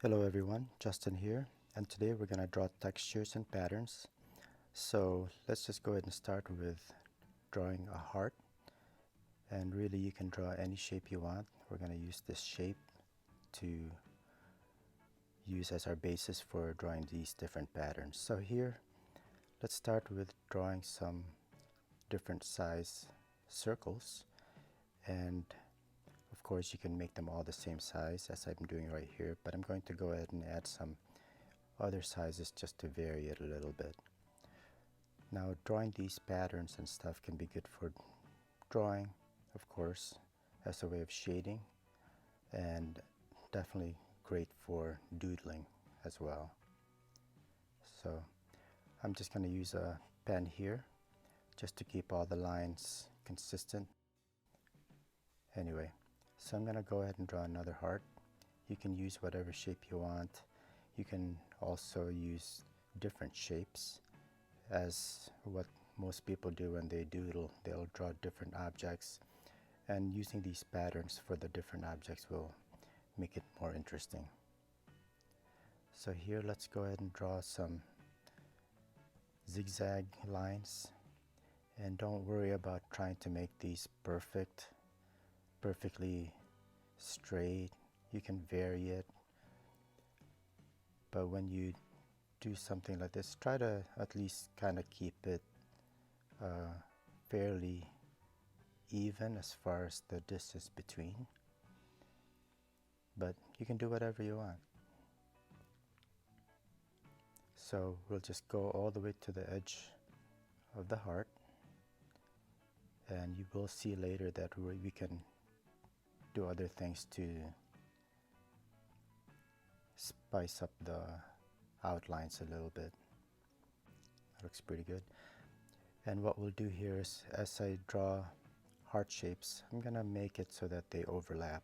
Hello everyone, Justin here, and today we're going to draw textures and patterns. So let's just go ahead and start with drawing a heart, and really you can draw any shape you want. We're going to use this shape to use as our basis for drawing these different patterns. So here, let's start with drawing some different size circles, and of course you can make them all the same size as I'm doing right here, but I'm going to go ahead and add some other sizes just to vary it a little bit. Now drawing these patterns and stuff can be good for drawing, of course, as a way of shading, and definitely great for doodling as well. So I'm just going to use a pen here just to keep all the lines consistent. Anyway, so I'm going to go ahead and draw another heart. You can use whatever shape you want. You can also use different shapes, as what most people do when they doodle. They'll draw different objects, and using these patterns for the different objects will make it more interesting. So here, let's go ahead and draw some zigzag lines, and don't worry about trying to make these perfectly straight. You can vary it, but when you do something like this, try to at least kind of keep it fairly even as far as the distance between, but you can do whatever you want. So we'll just go all the way to the edge of the heart, and you will see later that we can do other things to spice up the outlines a little bit. That looks pretty good. And what we'll do here is, as I draw heart shapes, I'm gonna make it so that they overlap.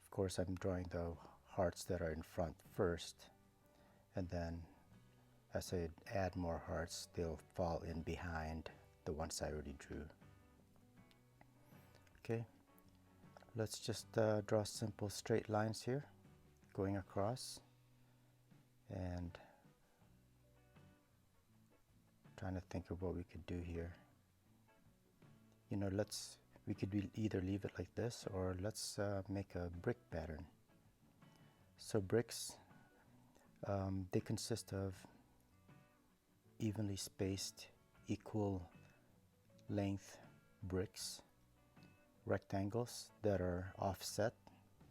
Of course, I'm drawing the hearts that are in front first, and then as I add more hearts, they'll fall in behind the ones I already drew. Okay, let's just draw simple straight lines here going across, and trying to think of what we could do here. You know, we could either leave it like this, or let's make a brick pattern. So bricks, they consist of evenly spaced, equal length bricks, rectangles that are offset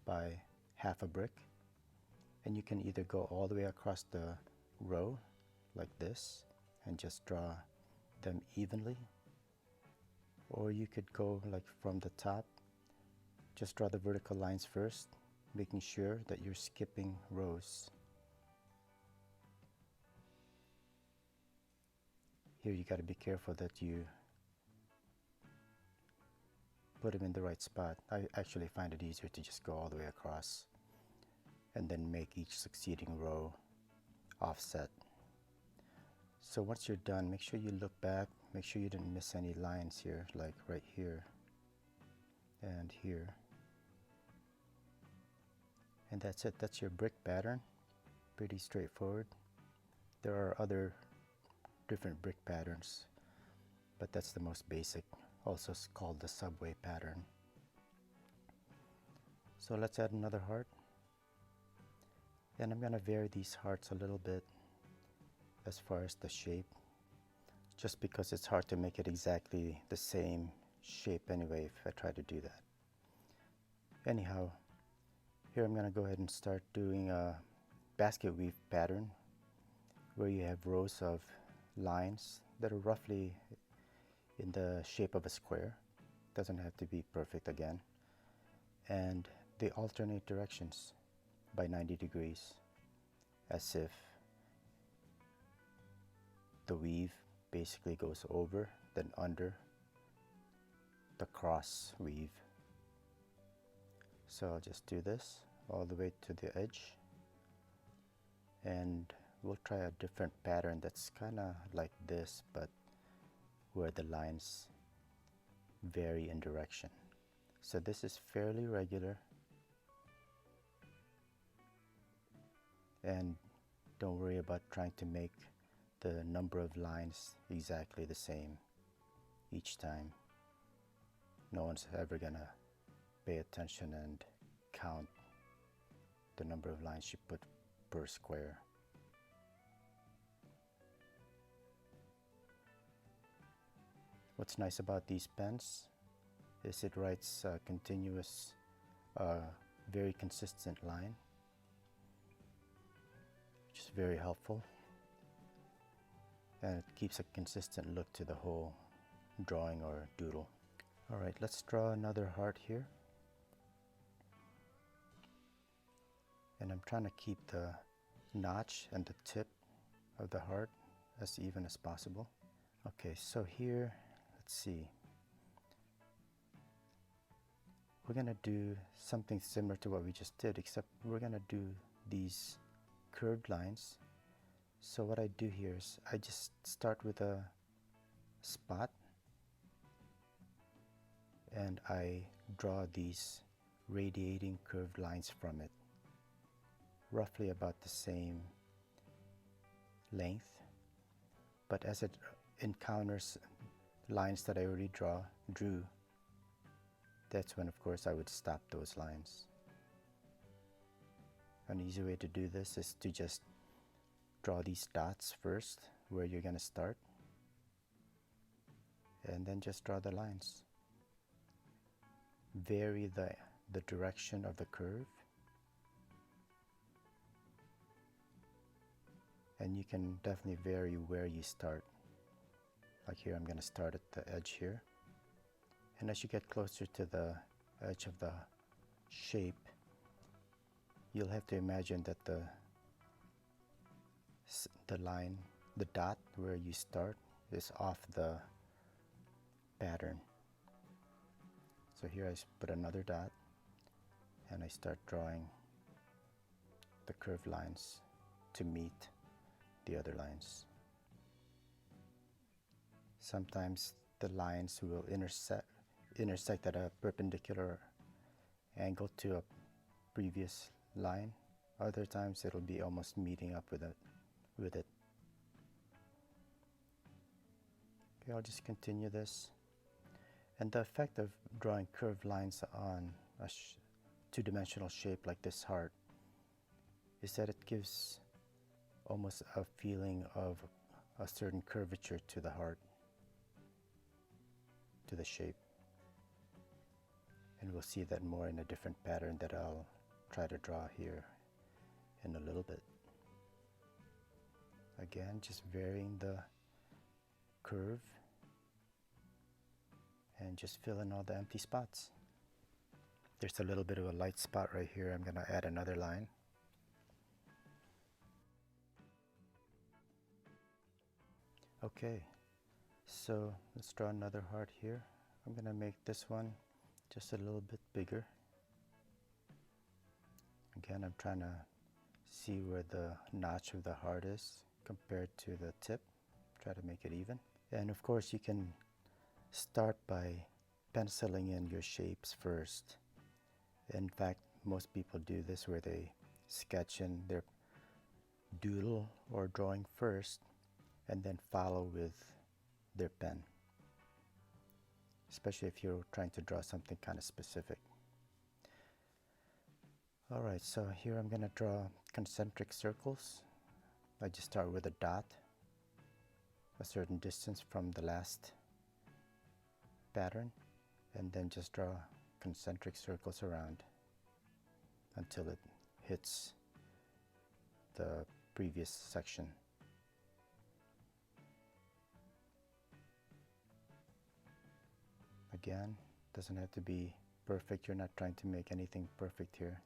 by half a brick, and you can either go all the way across the row like this and just draw them evenly, or you could go like from the top, just draw the vertical lines first, making sure that you're skipping rows. Here you got to be careful that you put them in the right spot. I actually find it easier to just go all the way across and then make each succeeding row offset. So once you're done, make sure you look back, make sure you didn't miss any lines here, like right here and here. And that's it. That's your brick pattern. Pretty straightforward. There are other different brick patterns, but that's the most basic, also called the subway pattern. So let's add another heart, and I'm going to vary these hearts a little bit as far as the shape, just because it's hard to make it exactly the same shape anyway if I try to do that. Anyhow, here I'm going to go ahead and start doing a basket weave pattern where you have rows of lines that are roughly in the shape of a square. Doesn't have to be perfect again, and they alternate directions by 90 degrees, as if the weave basically goes over, then under the cross weave. So I'll just do this all the way to the edge, and we'll try a different pattern that's kind of like this, but where the lines vary in direction. So this is fairly regular, and don't worry about trying to make the number of lines exactly the same each time. No one's ever gonna pay attention and count the number of lines you put per square. What's nice about these pens is it writes a continuous, very consistent line, which is very helpful, and it keeps a consistent look to the whole drawing or doodle. Alright, let's draw another heart here. And I'm trying to keep the notch and the tip of the heart as even as possible. Okay, so here, let's see. We're gonna do something similar to what we just did, except we're gonna do these curved lines. So what I do here is I just start with a spot and I draw these radiating curved lines from it, roughly about the same length, but as it encounters lines that I already drew, that's when of course I would stop those lines. An easy way to do this is to just draw these dots first where you're going to start, and then just draw the lines. Vary the direction of the curve, and you can definitely vary where you start. Like here, I'm going to start at the edge here, and as you get closer to the edge of the shape, you'll have to imagine that the line, the dot where you start, is off the pattern. So here I put another dot and I start drawing the curved lines to meet the other lines. Sometimes the lines will intersect at a perpendicular angle to a previous line. Other times it'll be almost meeting up with it. Okay, I'll just continue this. And the effect of drawing curved lines on a two-dimensional shape like this heart is that it gives almost a feeling of a certain curvature to the heart, to the shape. And we'll see that more in a different pattern that I'll try to draw here in a little bit. Again, just varying the curve and just fill in all the empty spots. There's a little bit of a light spot right here. I'm going to add another line. Okay, so let's draw another heart here. I'm going to make this one just a little bit bigger. Again, I'm trying to see where the notch of the heart is compared to the tip. Try to make it even. And of course, you can start by penciling in your shapes first. In fact, most people do this where they sketch in their doodle or drawing first and then follow with their pen, especially if you're trying to draw something kind of specific. Alright, so here I'm going to draw concentric circles. I just start with a dot, a certain distance from the last pattern, and then just draw concentric circles around until it hits the previous section. Again, doesn't have to be perfect. You're not trying to make anything perfect here.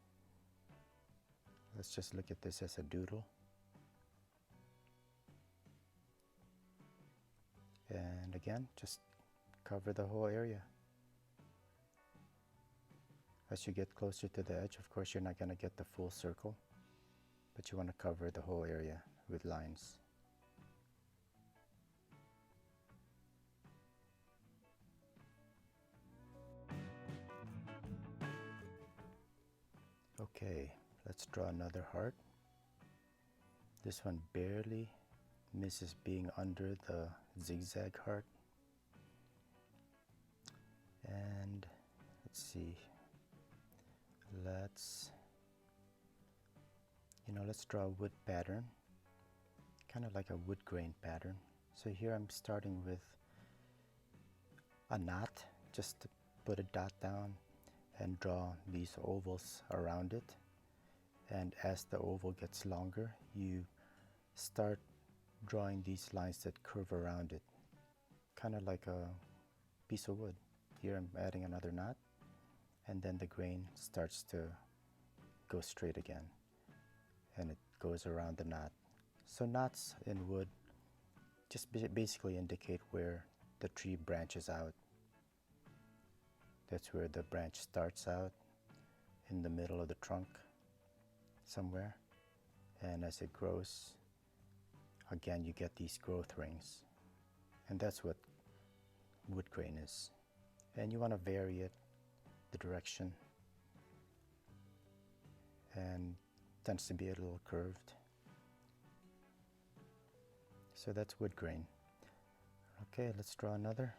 Let's just look at this as a doodle. And again, just cover the whole area. As you get closer to the edge, of course, you're not going to get the full circle, but you want to cover the whole area with lines. Okay, let's draw another heart. This one barely misses being under the zigzag heart. And let's see, let's draw a wood pattern, kind of like a wood grain pattern. So here I'm starting with a knot, just to put a dot down and draw these ovals around it. And as the oval gets longer, you start drawing these lines that curve around it, kind of like a piece of wood. Here I'm adding another knot, and then the grain starts to go straight again, and it goes around the knot. So knots in wood just basically indicate where the tree branches out. That's where the branch starts out, in the middle of the trunk somewhere, and as it grows, again you get these growth rings, and that's what wood grain is. And you want to vary it, the direction, and tends to be a little curved. So that's wood grain. Okay, let's draw another,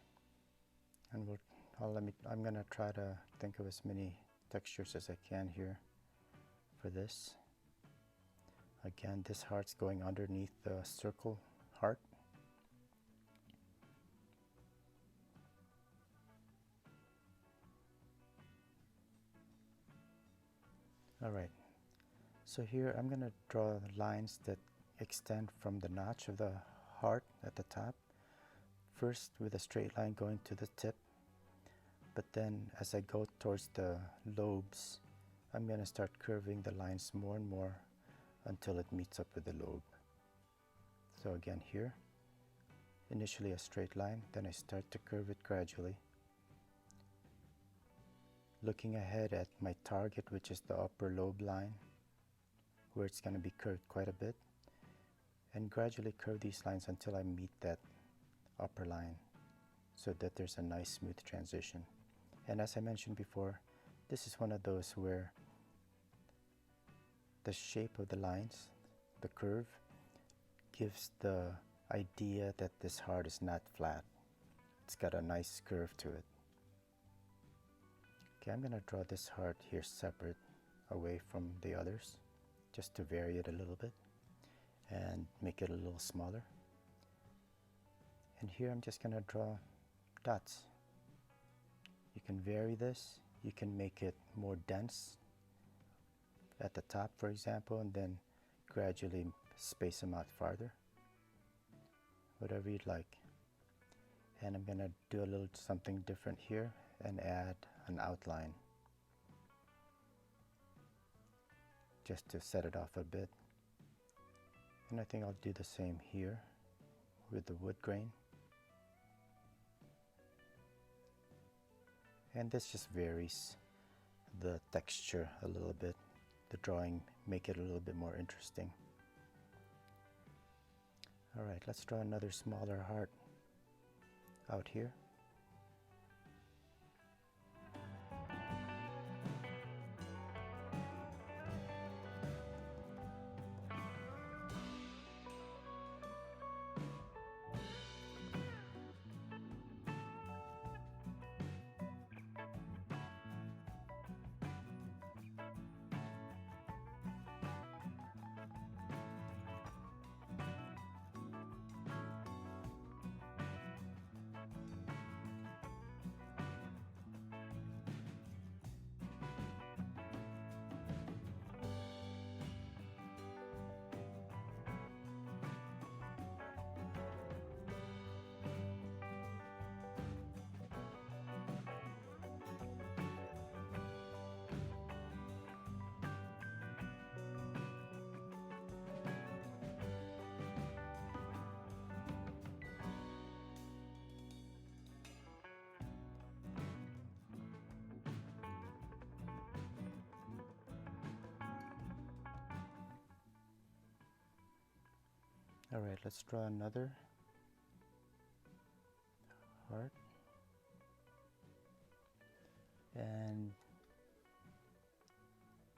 and I'm gonna try to think of as many textures as I can here for this. Again, this heart's going underneath the circle heart. Alright, so here I'm going to draw lines that extend from the notch of the heart at the top, first with a straight line going to the tip, but then as I go towards the lobes, I'm going to start curving the lines more and more until it meets up with the lobe. So again here, initially a straight line, then I start to curve it gradually, looking ahead at my target, which is the upper lobe line, where it's going to be curved quite a bit, and gradually curve these lines until I meet that upper line, so that there's a nice smooth transition. And as I mentioned before, this is one of those where the shape of the lines, the curve, gives the idea that this heart is not flat. It's got a nice curve to it. Okay, I'm going to draw this heart here separate, away from the others, just to vary it a little bit and make it a little smaller. And here I'm just going to draw dots. You can vary this, you can make it more dense at the top, for example, and then gradually space them out farther, whatever you'd like. And I'm going to do a little something different here and add an outline just to set it off a bit. And I think I'll do the same here with the wood grain. And this just varies the texture a little bit, the drawing, make it a little bit more interesting. Alright, let's draw another smaller heart out here. Alright, let's draw another heart. And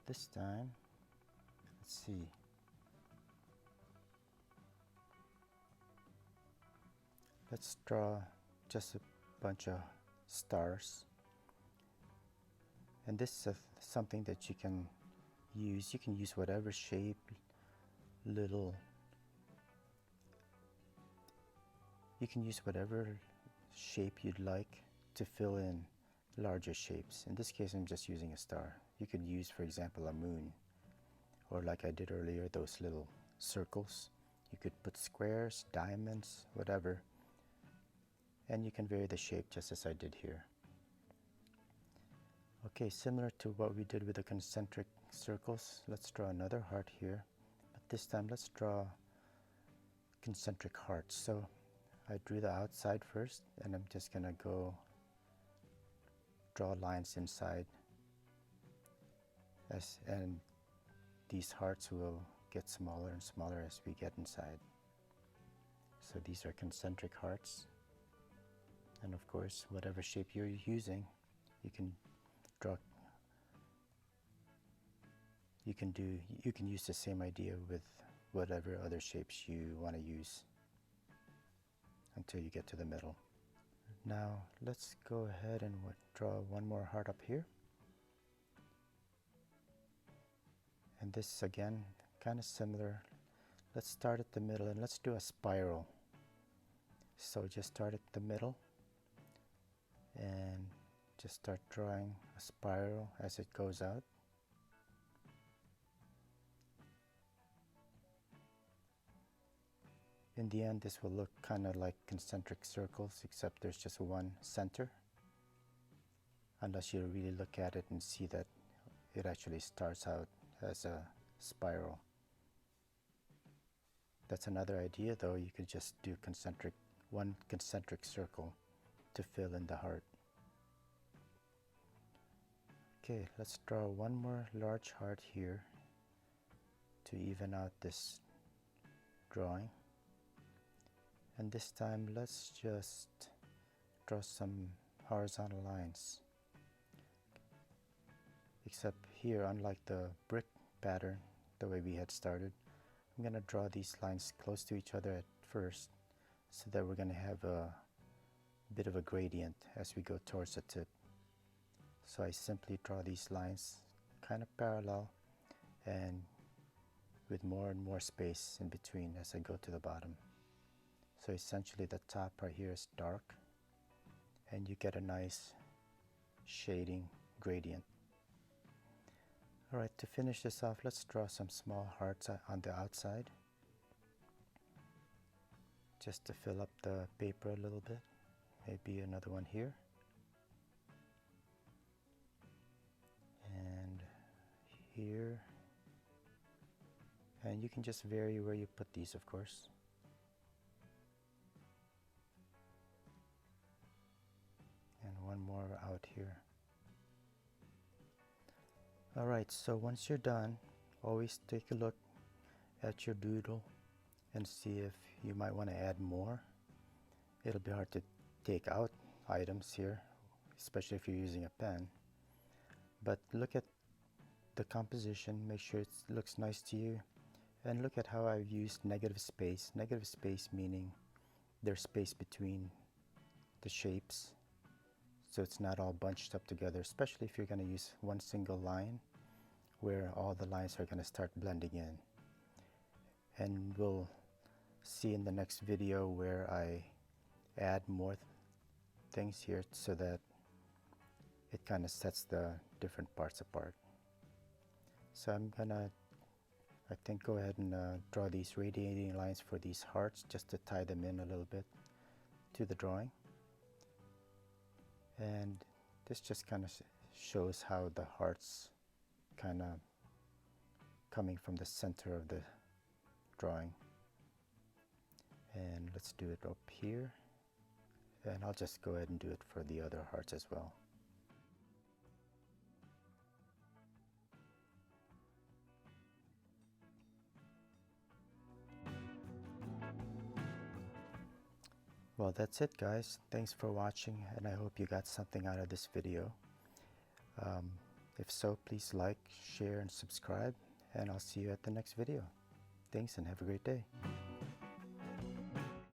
this time, let's see, let's draw just a bunch of stars. And this is something that you can use. You can use whatever shape, you can use whatever shape you'd like to fill in larger shapes. In this case, I'm just using a star. You could use, for example, a moon, or like I did earlier, those little circles. You could put squares, diamonds, whatever, and you can vary the shape just as I did here. Okay, similar to what we did with the concentric circles, let's draw another heart here, but this time let's draw concentric hearts. So I drew the outside first, and I'm just gonna go draw lines inside, and these hearts will get smaller and smaller as we get inside. So these are concentric hearts, and of course whatever shape you're using, you can draw. You can use the same idea with whatever other shapes you want to use until you get to the middle. Now let's go ahead and draw one more heart up here. And this again, kind of similar. Let's start at the middle and let's do a spiral. So just start at the middle and just start drawing a spiral as it goes out. In the end, this will look kind of like concentric circles, except there's just one center, unless you really look at it and see that it actually starts out as a spiral. That's another idea though. You could just do one concentric circle to fill in the heart. Okay, let's draw one more large heart here to even out this drawing. And this time let's just draw some horizontal lines. Except here, unlike the brick pattern, the way we had started, I'm going to draw these lines close to each other at first, so that we're going to have a bit of a gradient as we go towards the tip. So I simply draw these lines kind of parallel and with more and more space in between as I go to the bottom. So essentially the top right here is dark, and you get a nice shading gradient. Alright, to finish this off, let's draw some small hearts on the outside, just to fill up the paper a little bit. Maybe another one here. And here. And you can just vary where you put these, of course. And one more out here. Alright, so once you're done, always take a look at your doodle and see if you might want to add more. It'll be hard to take out items here, especially if you're using a pen. But look at the composition, make sure it looks nice to you, and look at how I've used negative space. Negative space meaning there's space between the shapes, so it's not all bunched up together, especially if you're going to use one single line where all the lines are going to start blending in. And we'll see in the next video where I add more things here so that it kind of sets the different parts apart. So I'm gonna, I think, go ahead and draw these radiating lines for these hearts just to tie them in a little bit to the drawing. And this just kind of shows how the hearts kind of coming from the center of the drawing. And let's do it up here, and I'll just go ahead and do it for the other hearts as well. Well, that's it, guys. Thanks for watching, and I hope you got something out of this video. If so, please like, share, and subscribe, and I'll see you at the next video. Thanks, and have a great day.